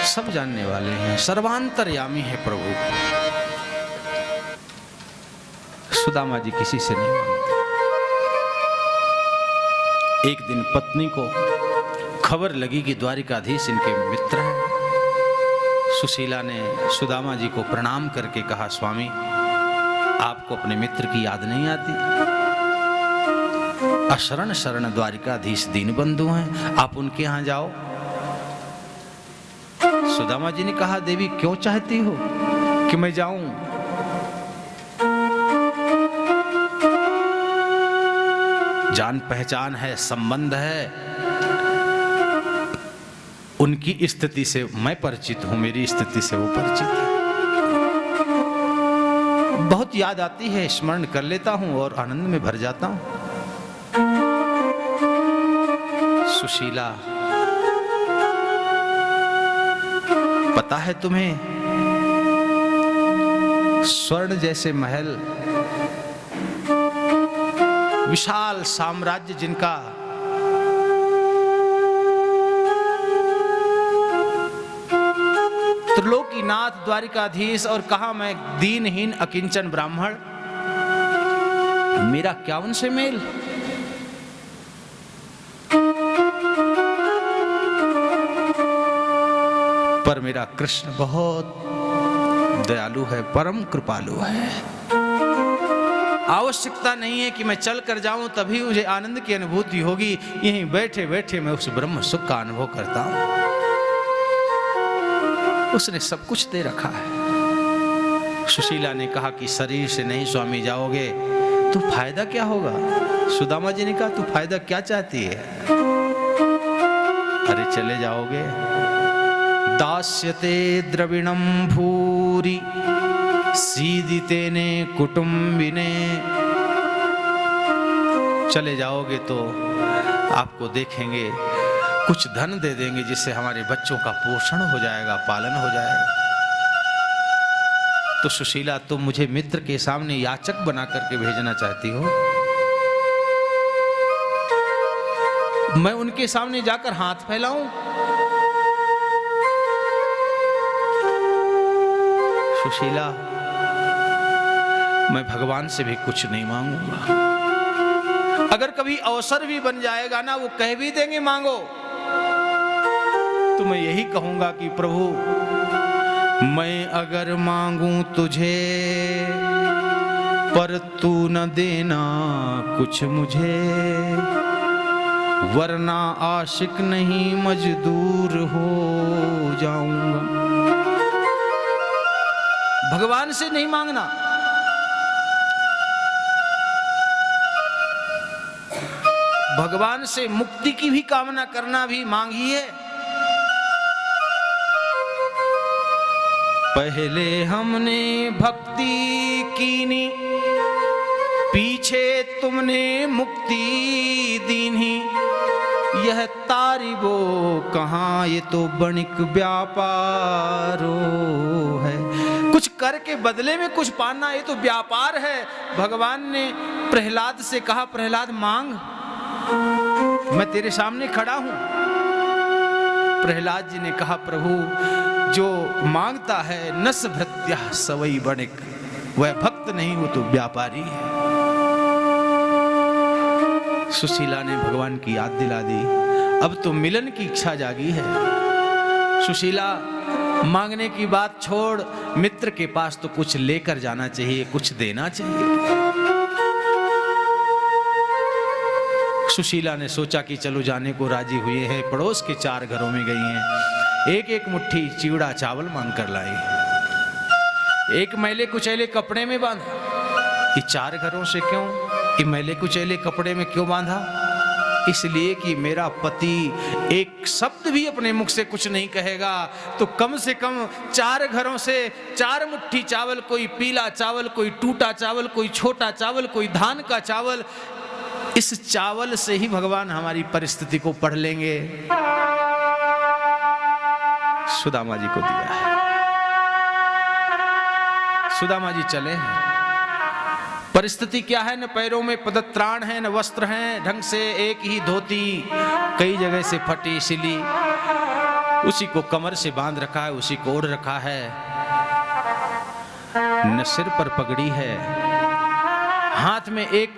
सब जानने वाले हैं, सर्वांतर्यामी है प्रभु। सुदामा जी किसी से नहीं मांगते। एक दिन पत्नी को खबर लगी कि द्वारिकाधीश इनके मित्र हैं। सुशीला ने सुदामा जी को प्रणाम करके कहा, स्वामी आपको अपने मित्र की याद नहीं आती? अशरण शरण द्वारिकाधीश दीनबंधु हैं, आप उनके यहां जाओ। सुदामा जी ने कहा, देवी क्यों चाहती हो कि मैं जाऊं? जान पहचान है, संबंध है, उनकी स्थिति से मैं परिचित हूं, मेरी स्थिति से वो परिचित है। बहुत याद आती है, स्मरण कर लेता हूं और आनंद में भर जाता हूं। सुशीला, पता है तुम्हें, स्वर्ण जैसे महल, विशाल साम्राज्य जिनका, त्रिलोकीनाथ द्वारिकाधीश, और कहा मैं दीनहीन अकिंचन ब्राह्मण, मेरा क्या उनसे मेल? पर मेरा कृष्ण बहुत दयालु है, परम कृपालु है। आवश्यकता नहीं है कि मैं चल कर जाऊं तभी मुझे आनंद की अनुभूति होगी, यहीं बैठे बैठे मैं उस ब्रह्म सुख का अनुभव करता हूं। उसने सब कुछ दे रखा है। सुशीला ने कहा कि शरीर से नहीं स्वामी जाओगे तो फायदा क्या होगा? सुदामा जी ने कहा, तू फायदा क्या चाहती है? अरे चले जाओगे। दास्यते द्रविणम भूरि सीदितेने कुटुंबिने, चले जाओगे तो आपको देखेंगे, कुछ धन दे देंगे जिससे हमारे बच्चों का पोषण हो जाएगा, पालन हो जाएगा। तो सुशीला, तुम मुझे मित्र के सामने याचक बना करके भेजना चाहती हो? मैं उनके सामने जाकर हाथ फैलाऊं? सुशीला, मैं भगवान से भी कुछ नहीं मांगूंगा। अगर कभी अवसर भी बन जाएगा ना, वो कह भी देंगे मांगो, तो मैं यही कहूंगा कि प्रभु मैं अगर मांगूं तुझे, पर तू न देना कुछ मुझे, वरना आशिक नहीं मजदूर हो जाऊंगा। भगवान से नहीं मांगना, भगवान से मुक्ति की भी कामना करना भी मांग ही है। पहले हमने भक्ति कीनी, पीछे तुमने मुक्ति दीनी, यह तारीबो कहाँ, ये तो बणिक व्यापारो है। कुछ करके बदले में कुछ पाना, ये तो व्यापार है। भगवान ने प्रहलाद से कहा, प्रहलाद मांग, मैं तेरे सामने खड़ा हूं। प्रहलाद जी ने कहा, प्रभु जो मांगता है नस भृत्या सवई बणिक, वह भक्त नहीं, वो तो व्यापारी है। सुशीला ने भगवान की याद दिला दी। अब तो मिलन की इच्छा जागी है। सुशीला, मांगने की बात छोड़, मित्र के पास तो कुछ लेकर जाना चाहिए, कुछ देना चाहिए। सुशीला ने सोचा कि चलो जाने को राजी हुए हैं, पड़ोस के 4 घरों में गई हैं, एक एक मुट्ठी चिवड़ा चावल मांग कर लाई, एक मैले कुचैले कपड़े में बांधा। ये 4 घरों से क्यों, ये मैले कुचैले कपड़े में क्यों बांधा? इसलिए कि मेरा पति एक शब्द भी अपने मुख से कुछ नहीं कहेगा, तो कम से कम 4 घरों से 4 मुट्ठी चावल, कोई पीला चावल, कोई टूटा चावल, कोई छोटा चावल, कोई धान का चावल, इस चावल से ही भगवान हमारी परिस्थिति को पढ़ लेंगे। सुदामा जी को दिया है। सुदामा जी चले हैं। परिस्थिति क्या है? न पैरों में पदत्राण है, न वस्त्र हैं ढंग से, एक ही धोती कई जगह से फटी सिली, उसी को कमर से बांध रखा है, उसी को ओढ़ रखा है, न सिर पर पगड़ी है, हाथ में एक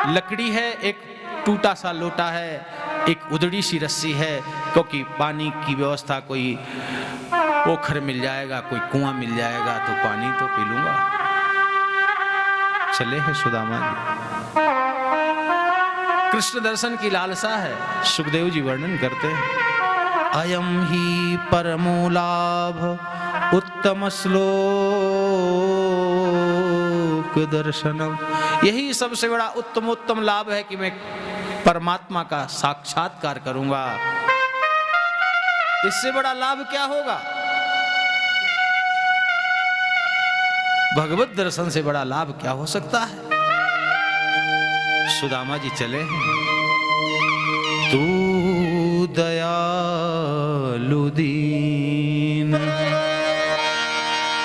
लकड़ी है, एक टूटा सा लोटा है, एक उधड़ी सी रस्सी है, क्योंकि पानी की व्यवस्था कोई पोखर मिल जाएगा, कोई कुआं मिल जाएगा तो पानी तो पी लूंगा। चले हैं सुदामा जी, कृष्ण दर्शन की लालसा है। सुखदेव जी वर्णन करते हैं, अयम ही परमो लाभ उत्तम श्लोक दर्शनम। यही सबसे बड़ा उत्तम लाभ है कि मैं परमात्मा का साक्षात्कार करूंगा। इससे बड़ा लाभ क्या होगा? भगवत दर्शन से बड़ा लाभ क्या हो सकता है? सुदामा जी चले, तू दयालु दीन,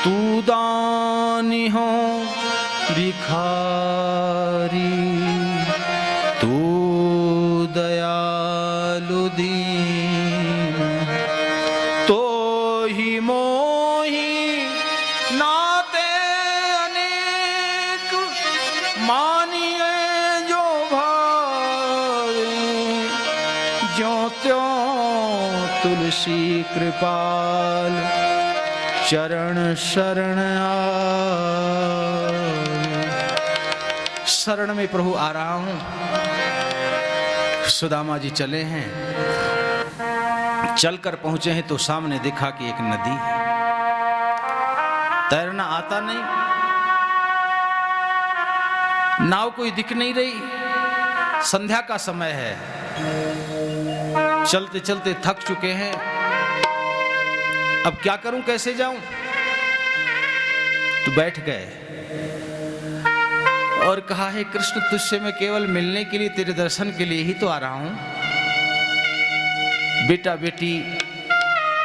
तू दानी हो भिखारी, तू दयालु दीन, तो ही मोही नाते अनेक, मानिए जो भावे, ज्यों त्यों तुलसी कृपाल, चरण शरण आए। शरण में प्रभु आ रहा हूं। सुदामा जी चले हैं, चलकर पहुंचे हैं तो सामने देखा कि एक नदी है। तैरना आता नहीं, नाव कोई दिख नहीं रही, संध्या का समय है, चलते चलते थक चुके हैं। अब क्या करूं, कैसे जाऊं? तो बैठ गए और कहा, है कृष्ण, तुझसे मैं केवल मिलने के लिए, तेरे दर्शन के लिए ही तो आ रहा हूं। बेटा बेटी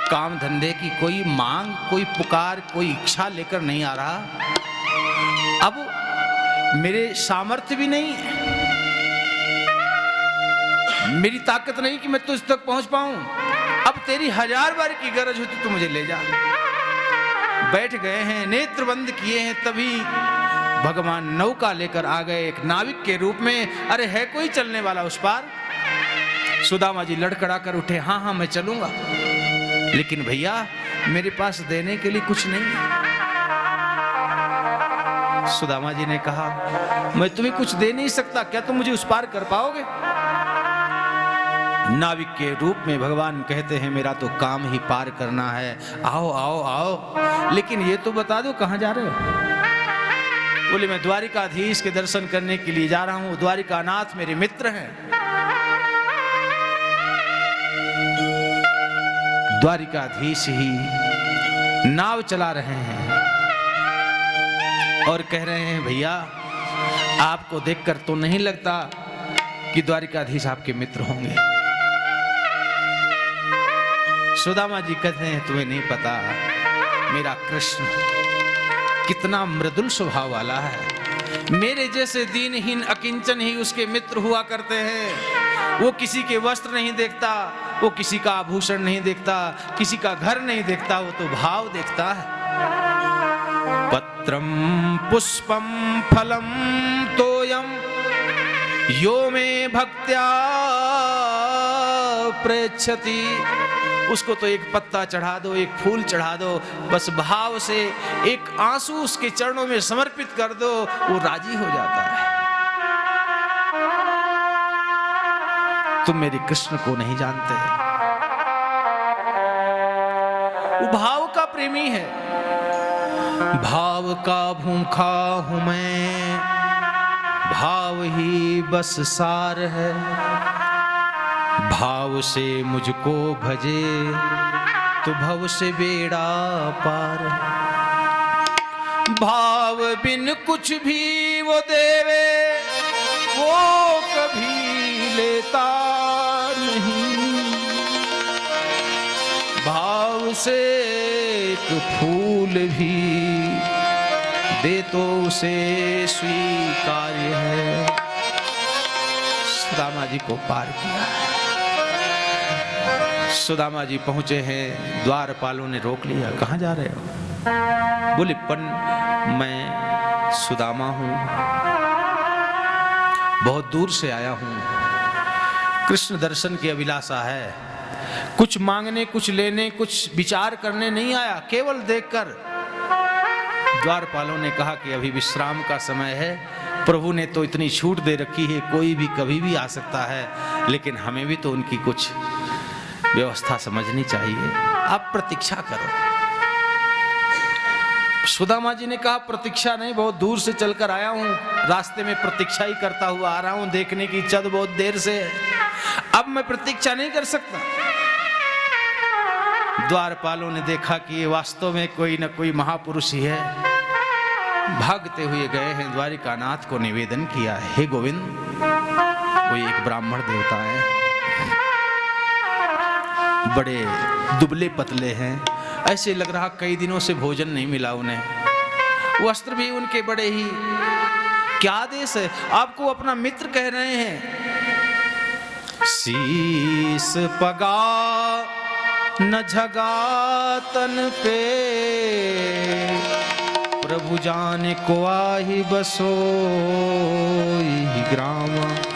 काम धंधे की कोई मांग, कोई पुकार, कोई इच्छा लेकर नहीं आ रहा। अब मेरे सामर्थ्य भी नहीं, मेरी ताकत नहीं कि मैं तुझ तक पहुंच पाऊं। अब तेरी 1000 बार की गरज होती तो मुझे ले जा। बैठ गए हैं, नेत्र बंद किए हैं, तभी भगवान नौका लेकर आ गए एक नाविक के रूप में। अरे है कोई चलने वाला उस पार? सुदामा जी लड़खड़ा कर उठे, हाँ हाँ मैं चलूंगा, लेकिन भैया मेरे पास देने के लिए कुछ नहीं है। सुदामा जी ने कहा, मैं तुम्हें कुछ दे नहीं सकता, क्या तुम मुझे उस पार कर पाओगे? नाविक के रूप में भगवान कहते हैं, मेरा तो काम ही पार करना है, आओ आओ आओ, लेकिन ये तो बता दो कहां जा रहे हो? बोले, मैं द्वारिकाधीश के दर्शन करने के लिए जा रहा हूं, द्वारिकानाथ मेरे मित्र हैं। द्वारिकाधीश ही नाव चला रहे हैं और कह रहे हैं, भैया आपको देखकर तो नहीं लगता कि द्वारिकाधीश आपके मित्र होंगे। सुदामा जी कहते हैं, तुम्हें नहीं पता मेरा कृष्ण कितना मृदुल स्वभाव वाला है। मेरे जैसे दीनहीन अकिंचन ही उसके मित्र हुआ करते हैं। वो किसी के वस्त्र नहीं देखता, वो किसी का आभूषण नहीं देखता, किसी का घर नहीं देखता, वो तो भाव देखता है। पत्रम पुष्पम फलम तोयम यो में भक्त्या प्रेक्षति। उसको तो एक पत्ता चढ़ा दो, एक फूल चढ़ा दो, बस भाव से एक आंसू उसके चरणों में समर्पित कर दो, वो राजी हो जाता है। तुम मेरे कृष्ण को नहीं जानते, वो भाव का प्रेमी है, भाव का भूखा हूं मैं, भाव ही बस सार है, भाव से मुझको भजे तो भव से बेड़ा पार। भाव बिन कुछ भी वो देवे, वो कभी लेता नहीं, भाव से एक फूल भी दे तो उसे स्वीकार्य है। सुदामा जी को पार किया। सुदामा जी पहुंचे हैं, द्वारपालों ने रोक लिया, कहाँ जा रहे हो? बोले पन मैं सुदामा हूं, बहुत दूर से आया हूं, कृष्ण दर्शन की अभिलाषा है, कुछ मांगने कुछ लेने कुछ विचार करने नहीं आया, केवल देखकर। द्वारपालों ने कहा कि अभी विश्राम का समय है, प्रभु ने तो इतनी छूट दे रखी है, कोई भी कभी भी आ सकता है, लेकिन हमें भी तो उनकी कुछ व्यवस्था समझनी चाहिए, आप प्रतीक्षा करो। सुदामा जी ने कहा प्रतीक्षा नहीं, बहुत दूर से चलकर आया हूं, रास्ते में प्रतीक्षा ही करता हुआ आ रहा हूं, देखने की इच्छा तो बहुत देर से है, अब मैं प्रतीक्षा नहीं कर सकता। द्वारपालों ने देखा कि ये वास्तव में कोई न कोई महापुरुष ही है, भागते हुए गए हैं, द्वारिकानाथ को निवेदन किया, हे गोविंद, कोई एक ब्राह्मण देवता है, बड़े दुबले पतले हैं, ऐसे लग रहा कई दिनों से भोजन नहीं मिला उन्हें, वस्त्र भी उनके बड़े ही, क्या आदेश है? आपको अपना मित्र कह रहे हैं। शीस पगा न झगा तन पे, प्रभु जाने को आही बसोई ग्राम।